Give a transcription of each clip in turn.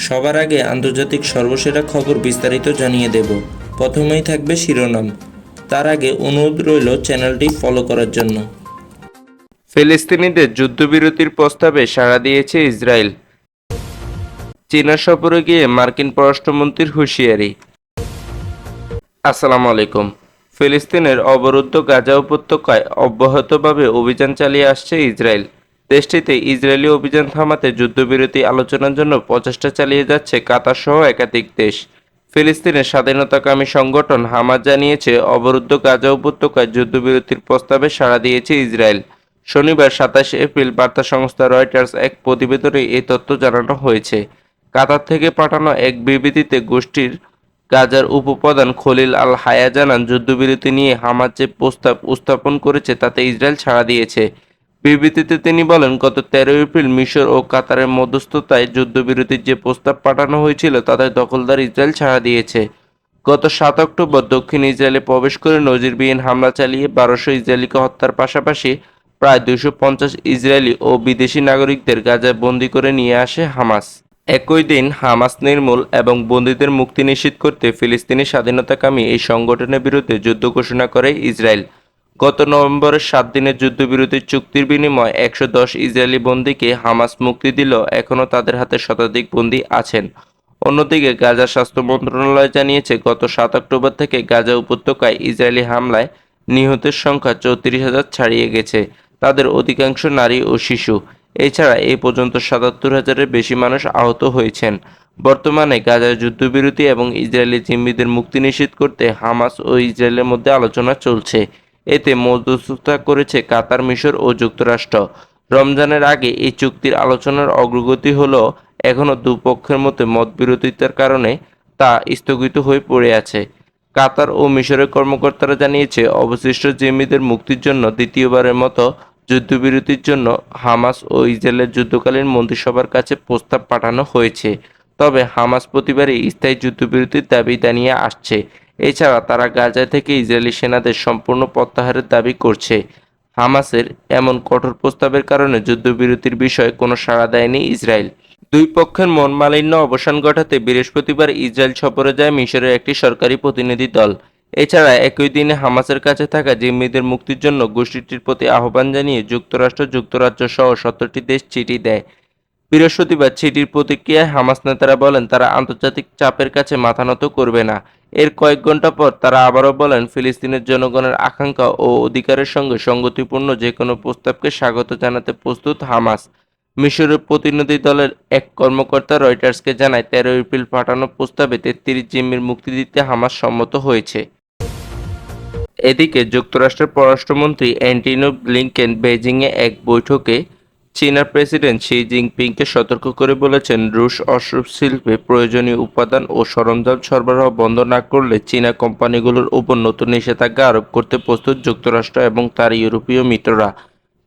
সবার আগে আন্তর্জাতিক সর্বসেরা খবর বিস্তারিত জানিয়ে দেব। প্রথমেই থাকবে শিরোনাম, তার আগে অনুরোধ রইল চ্যানেলটি ফলো করার জন্য। ফিলিস্তিনিদের যুদ্ধবিরতির প্রস্তাবে সাড়া দিয়েছে ইসরায়েল। চীনা সফরে গিয়ে মার্কিন পররাষ্ট্রমন্ত্রীর হুঁশিয়ারি। আসসালামু আলাইকুম। ফিলিস্তিনের অবরুদ্ধ গাজা উপত্যকায় অব্যাহতভাবে অভিযান চালিয়ে আসছে ইসরায়েল। দেশটিতে ইসরায়েলি অভিযান থামাতে যুদ্ধবিরতি আলোচনার জন্য প্রচেষ্টা চালিয়ে যাচ্ছে কাতার সহ একাধিক দেশ। ফিলিস্তিনের স্বাধীনতাকামী সংগঠন হামাস জানিয়েছে, অবরুদ্ধ গাজা উপত্যকায় যুদ্ধবিরতির প্রস্তাবে সাড়া দিয়েছে ইসরায়েল। শনিবার ২৭ এপ্রিল বার্তা সংস্থা রয়টার্স এক প্রতিবেদনে এই তথ্য জানানো হয়েছে। কাতার থেকে পাঠানো এক বিবৃতিতে গোষ্ঠীর গাজার উপপ্রধান খলিল আল হায়া জানান, যুদ্ধবিরতি নিয়ে হামাস যে প্রস্তাব উত্থাপন করেছে তাতে ইসরায়েল সাড়া দিয়েছে। বিবৃতিতে তিনি বলেন, গত ১৩ এপ্রিল মিশর ও কাতারের মধ্যস্থতায় যুদ্ধবিরতির যে প্রস্তাব পাঠানো হয়েছিল তাতে দখলদার ইসরায়েল সাড়া দিয়েছে। গত ৭ অক্টোবর দক্ষিণ ইসরায়েলে প্রবেশ করে নজিরবিহীন হামলা চালিয়ে ১২০০ ইসরায়েলিকে হত্যার পাশাপাশি প্রায় ২৫০ ইসরায়েলি ও বিদেশি নাগরিকদের গাজায় বন্দী করে নিয়ে আসে হামাস। একই দিন হামাস নির্মূল এবং বন্দীদের মুক্তি নিশ্চিত করতে ফিলিস্তিনি স্বাধীনতাকামী এই সংগঠনের বিরুদ্ধে যুদ্ধ ঘোষণা করে ইসরায়েল। গত নভেম্বরের ৭ দিনের যুদ্ধবিরতির চুক্তির বিনিময়ে ১১০ ইসরায়েলি বন্দীকে হামাস মুক্তি দিলেও এখনও তাদের হাতে শতাধিক বন্দী আছেন। অন্যদিকে গাজা স্বাস্থ্য মন্ত্রণালয় জানিয়েছে, গত ৭ অক্টোবর থেকে গাজা উপত্যকায় ইসরায়েলি হামলায় নিহতের সংখ্যা ৩৪,০০০ ছাড়িয়ে গেছে। তাদের অধিকাংশ নারী ও শিশু। এছাড়া এ পর্যন্ত ৭৭,০০০-এর বেশি মানুষ আহত হয়েছেন। বর্তমানে গাজায় যুদ্ধবিরতি এবং ইসরায়েলি জিম্মিদের মুক্তি নিশ্চিত করতে হামাস ও ইসরায়েলের মধ্যে আলোচনা চলছে। এতে মধ্যস্থতা করেছে কাতার, মিশর ও যুক্তরাষ্ট্র। রমজানের আগে এই চুক্তির আলোচনার অগ্রগতি হলেও এখনও দুপক্ষের মধ্যে মতবিরোধিতার কারণে তা স্থগিত হয়ে পড়ে আছে। কাতার ও মিশরের কর্মকর্তারা জানিয়েছে, অবশিষ্ট জিম্মিদের মুক্তির জন্য দ্বিতীয়বারের মতো যুদ্ধবিরতির জন্য হামাস ও ইসরায়েলের যুদ্ধকালীন মন্ত্রিসভার কাছে প্রস্তাব পাঠানো হয়েছে। তবে হামাস প্রতিবারই স্থায়ী যুদ্ধবিরতির দাবি জানিয়ে আসছে। এছাড়া তারা গাজা থেকে ইসরায়েলি সেনাদের সম্পূর্ণ প্রত্যাহারের দাবি করছে। হামাসের এমন কঠোর প্রস্তাবের কারণে যুদ্ধবিরতির বিষয়ে কোনো সাড়া দেয়নি ইসরায়েল। দুই পক্ষের মনোমালিন্য অবসান ঘটাতে বৃহস্পতিবার ইসরায়েল সফরে যায় মিশরের একটি সরকারি প্রতিনিধি দল। এছাড়া একই দিনে হামাসের কাছে থাকা জিম্মিদের মুক্তির জন্য গোষ্ঠীটির প্রতি আহ্বান জানিয়ে যুক্তরাষ্ট্র, যুক্তরাজ্য সহ ১৭টি দেশ চিঠি দেয়। বৃহস্পতিবার চিঠির প্রতিক্রিয়ায় হামাস নেতারা বলেন, তারা আন্তর্জাতিক চাপের কাছে মাথা নত করবে না। এর কয়েক ঘণ্টা পর তারা আবারও বলেন, ফিলিস্তিনের জনগণের আকাঙ্ক্ষা ও অধিকারের সঙ্গে সঙ্গতিপূর্ণ যে কোনো প্রস্তাবকে স্বাগত জানাতে প্রস্তুত হামাস। মিশরের প্রতিনিধি দলের এক কর্মকর্তা রয়টার্সকে জানায়, ১৩ এপ্রিল পাঠানো প্রস্তাবে ৩৩ জিম্মির মুক্তি দিতে হামাস সম্মত হয়েছে। এদিকে যুক্তরাষ্ট্রের পররাষ্ট্রমন্ত্রী অ্যান্টনি ব্লিংকেন বেইজিংয়ে এক বৈঠকে চীনা প্রেসিডেন্ট শি জিনপিংকে সতর্ক করে বলেছেন, রুশ অস্ত্র শিল্পে প্রয়োজনীয় উপাদান ও সরঞ্জাম সরবরাহ বন্ধ না করলে চীনা কোম্পানিগুলোর উপর নতুন নিষেধাজ্ঞা আরোপ করতে প্রস্তুত যুক্তরাষ্ট্র এবং তার ইউরোপীয় মিত্ররা।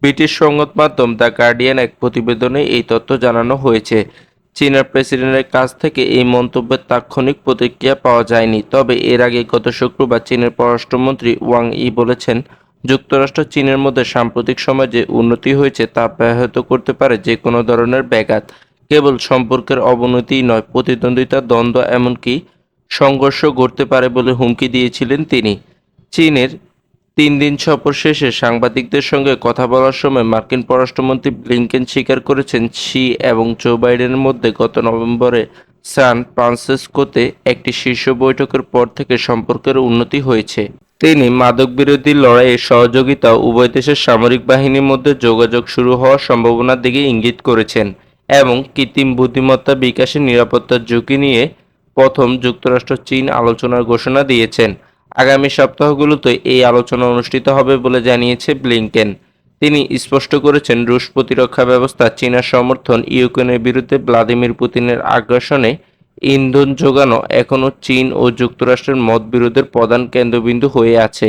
ব্রিটিশ সংবাদ মাধ্যম দ্য গার্ডিয়ান এক প্রতিবেদনে এই তথ্য জানানো হয়েছে। চীনের প্রেসিডেন্টের কাছ থেকে এই মন্তব্যের তাৎক্ষণিক প্রতিক্রিয়া পাওয়া যায়নি। তবে এর আগে গত শুক্রবার চীনের পররাষ্ট্রমন্ত্রী ওয়াং ই বলেছেন, যুক্তরাষ্ট্র চীনের মধ্যে সাম্প্রতিক সময়ে যে উন্নতি হয়েছে তা ব্যাহত করতে পারে যে কোনো ধরনের ব্যাঘাত। কেবল সম্পর্কের অবনতিই নয়, প্রতিদ্বন্দ্বিতা, দ্বন্দ্ব, এমনকি সংঘর্ষ ঘটতে পারে বলে হুমকি দিয়েছিলেন তিনি। চীনের ৩ দিন সফর শেষে সাংবাদিকদের সঙ্গে কথা বলার সময় মার্কিন পররাষ্ট্রমন্ত্রী ব্লিংকেন স্বীকার করেছেন, শি এবং জো বাইডেনের মধ্যে গত নভেম্বরে সান ফ্রান্সিসকোতে একটি শীর্ষ বৈঠকের পর থেকে সম্পর্কের উন্নতি হয়েছে। তিনি মাদকবিরোধী লড়াইয়ে সহযোগিতা, উভয় দেশের সামরিক বাহিনীর মধ্যে যোগাযোগ শুরু হওয়ার সম্ভাবনার দিকে ইঙ্গিত করেছেন এবং কৃত্রিম বুদ্ধিমত্তা বিকাশের নিরাপত্তার ঝুঁকি নিয়ে প্রথম যুক্তরাষ্ট্র-চীন আলোচনার ঘোষণা দিয়েছেন। আগামী সপ্তাহগুলোতে এই আলোচনা অনুষ্ঠিত হবে বলে জানিয়েছে ব্লিংকেন। তিনি স্পষ্ট করেছেন, রুশ প্রতিরক্ষা ব্যবস্থা, চীনা সমর্থন, ইউক্রেনের বিরুদ্ধে ভ্লাদিমির পুতিনের আগ্রাসনে ইন্ধন যোগানো এখনও চীন ও যুক্তরাষ্ট্রের মতবিরোধের প্রধান কেন্দ্রবিন্দু হয়ে আছে।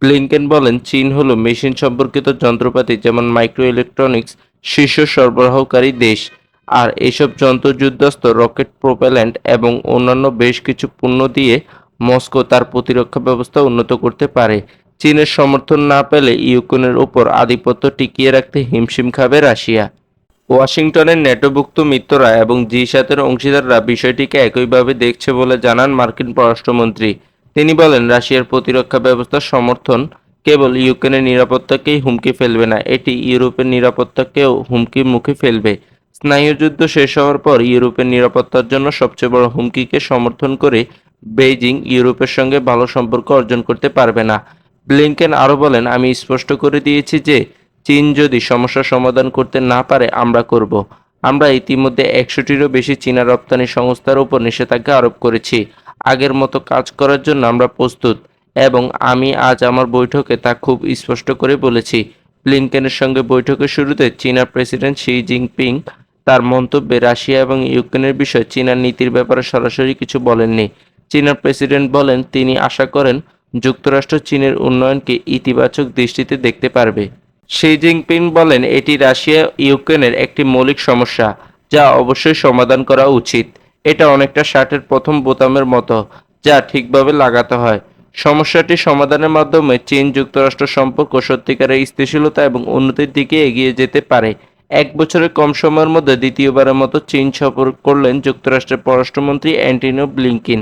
ব্লিংকেন বলেন, চীন হল মেশিন সম্পর্কিত যন্ত্রপাতি যেমন মাইক্রো ইলেকট্রনিক্স শীর্ষ সরবরাহকারী দেশ, আর এসব যন্ত্র, যুদ্ধাস্ত্র, রকেট প্রোপেল্যান্ট এবং অন্যান্য বেশ কিছু পণ্য দিয়ে মস্কো তার প্রতিরক্ষা ব্যবস্থা উন্নত করতে পারে। চীনের সমর্থন না পেলে ইউক্রেনের ওপর আধিপত্য টিকিয়ে রাখতে হিমশিম খাবে রাশিয়া। ওয়াশিংটনের ন্যাটোভুক্ত মিত্ররা এবং জি7-এর অংশীদাররা বিষয়টিকে একইভাবে দেখছে বলে জানান মার্কিন পররাষ্ট্রমন্ত্রী। তিনি বলেন, রাশিয়ার প্রতিরক্ষা ব্যবস্থার সমর্থন কেবল ইউক্রেনের নিরাপত্তাকেই হুমকি ফেলবে না, এটি ইউরোপের নিরাপত্তাকেও হুমকির মুখে ফেলবে। স্নায়ুযুদ্ধ শেষ হওয়ার পর ইউরোপের নিরাপত্তার জন্য সবচেয়ে বড় হুমকিকে সমর্থন করে বেইজিং ইউরোপের সঙ্গে ভালো সম্পর্ক অর্জন করতে পারবে না। ব্লিংকেন আরও বলেন, আমি স্পষ্ট করে দিয়েছি যে চীন যদি সমস্যার সমাধান করতে না পারে আমরা করব। আমরা ইতিমধ্যে 100টিরও বেশি চীনা রপ্তানি সংস্থার উপর নিষেধাজ্ঞা আরোপ করেছি। আগের মতো কাজ করার জন্য আমরা প্রস্তুত এবং আমি আজ আমার বৈঠকে তা খুব স্পষ্ট করে বলেছি। ব্লিংকেনের সঙ্গে বৈঠকের শুরুতে চীনা প্রেসিডেন্ট শি জিনপিং তার মন্তব্যে রাশিয়া এবং ইউক্রেনের বিষয়ে চীনার নীতির ব্যাপারে সরাসরি কিছু বলেননি। চীনা প্রেসিডেন্ট বলেন, তিনি আশা করেন যুক্তরাষ্ট্র চীনের উন্নয়নকে ইতিবাচক দৃষ্টিতে দেখতে পারবে। শি জিনপিং বলেন, এটি রাশিয়া ইউক্রেনের একটি মৌলিক সমস্যা যা অবশ্যই সমাধান করা উচিত। এটা অনেকটা শার্টের প্রথম বোতামের মতো, যা ঠিকভাবে লাগাতে হয়। সমস্যাটি সমাধানের মাধ্যমে চীন যুক্তরাষ্ট্র সম্পর্ক সত্যিকারের স্থিতিশীলতা এবং উন্নতির দিকে এগিয়ে যেতে পারে। 1 বছরের কম সময়ের মধ্যে দ্বিতীয়বারের মতো চীন সফর করলেন যুক্তরাষ্ট্রের পররাষ্ট্রমন্ত্রী অ্যান্টনি ব্লিংকেন।